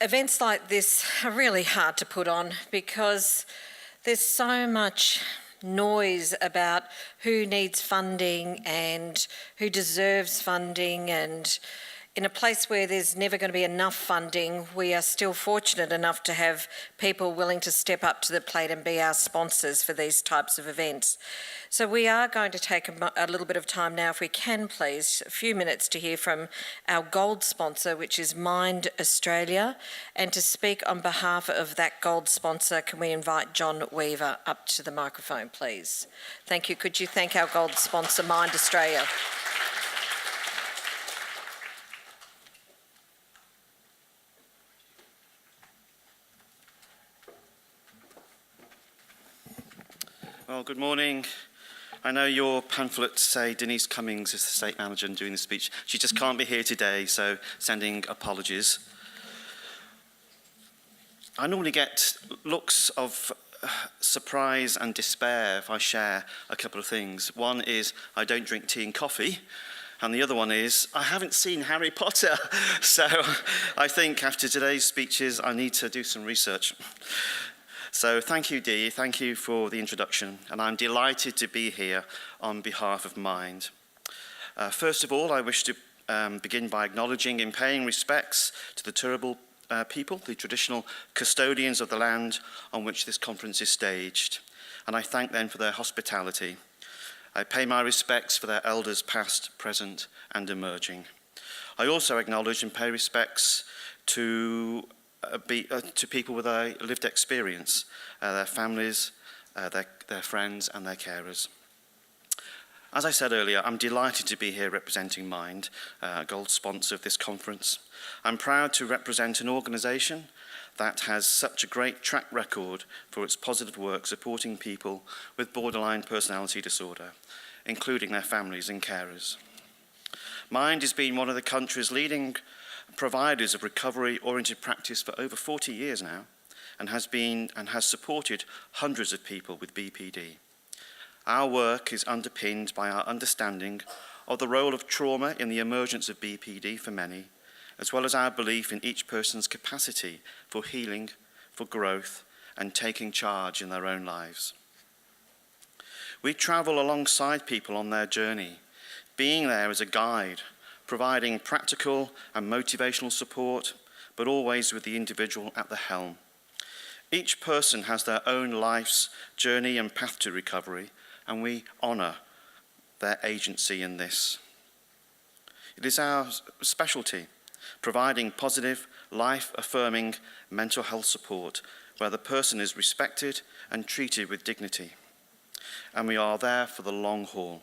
Events like this are really hard to put on because there's so much noise about who needs funding and who deserves funding, and in a place where there's never going to be enough funding, we are still fortunate enough to have people willing to step up to the plate and be our sponsors for these types of events. So we are going to take a little bit of time now, if we can please, a few minutes to hear from our gold sponsor, which is Mind Australia. And to speak on behalf of that gold sponsor, can we invite John Weaver up to the microphone, please? Thank you. Could you thank our gold sponsor, Mind Australia? Well, good morning. I know your pamphlets say Denise Cummings is the state manager and doing the speech. She just can't be here today, so sending apologies. I normally get looks of surprise and despair if I share a couple of things. One is I don't drink tea and coffee, and the other one is I haven't seen Harry Potter. So I think after today's speeches, I need to do some research. So thank you, Dee. Thank you for the introduction, and I'm delighted to be here on behalf of Mind. First of all, I wish to begin by acknowledging and paying respects to the Turrbal people, the traditional custodians of the land on which this conference is staged, and I thank them for their hospitality. I pay my respects for their elders past, present, and emerging. I also acknowledge and pay respects to people with a lived experience, their families, their friends and their carers. As I said earlier, I'm delighted to be here representing Mind, gold sponsor of this conference. I'm proud to represent an organisation that has such a great track record for its positive work supporting people with borderline personality disorder, including their families and carers. Mind has been one of the country's leading providers of recovery-oriented practice for over 40 years now, and has supported hundreds of people with BPD. Our work is underpinned by our understanding of the role of trauma in the emergence of BPD for many, as well as our belief in each person's capacity for healing, for growth, and taking charge in their own lives. We travel alongside people on their journey, being there as a guide, providing practical and motivational support, but always with the individual at the helm. Each person has their own life's journey and path to recovery, and we honour their agency in this. It is our specialty, providing positive, life-affirming mental health support where the person is respected and treated with dignity. And we are there for the long haul.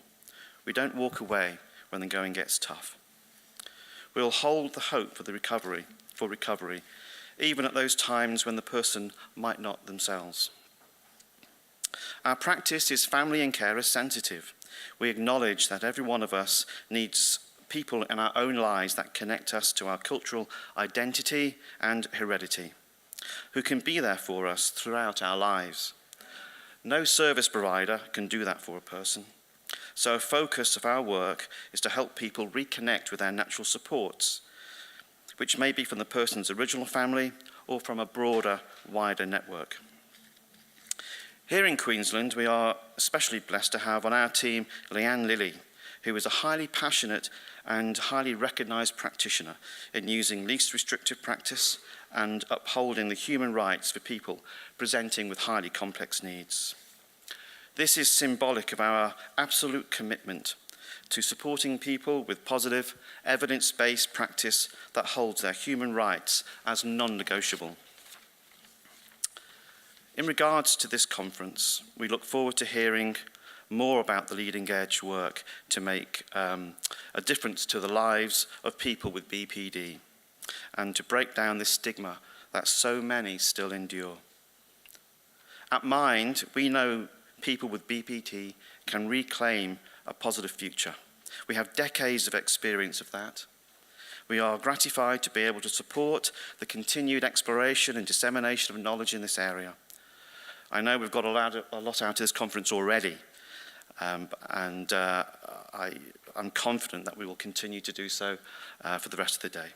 We don't walk away when the going gets tough. We'll hold the hope for recovery, even at those times when the person might not themselves. Our practice is family and carer sensitive. We acknowledge that every one of us needs people in our own lives that connect us to our cultural identity and heredity, who can be there for us throughout our lives. No service provider can do that for a person. So a focus of our work is to help people reconnect with their natural supports, which may be from the person's original family or from a broader, wider network. Here in Queensland, we are especially blessed to have on our team Leanne Lilly, who is a highly passionate and highly recognised practitioner in using least restrictive practice and upholding the human rights for people presenting with highly complex needs. This is symbolic of our absolute commitment to supporting people with positive, evidence-based practice that holds their human rights as non-negotiable. In regards to this conference, we look forward to hearing more about the leading edge work to make a difference to the lives of people with BPD and to break down this stigma that so many still endure. At Mind, we know people with BPD can reclaim a positive future. We have decades of experience of that. We are gratified to be able to support the continued exploration and dissemination of knowledge in this area. I know we've got a lot out of this conference already, I'm confident that we will continue to do so for the rest of the day.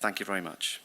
Thank you very much.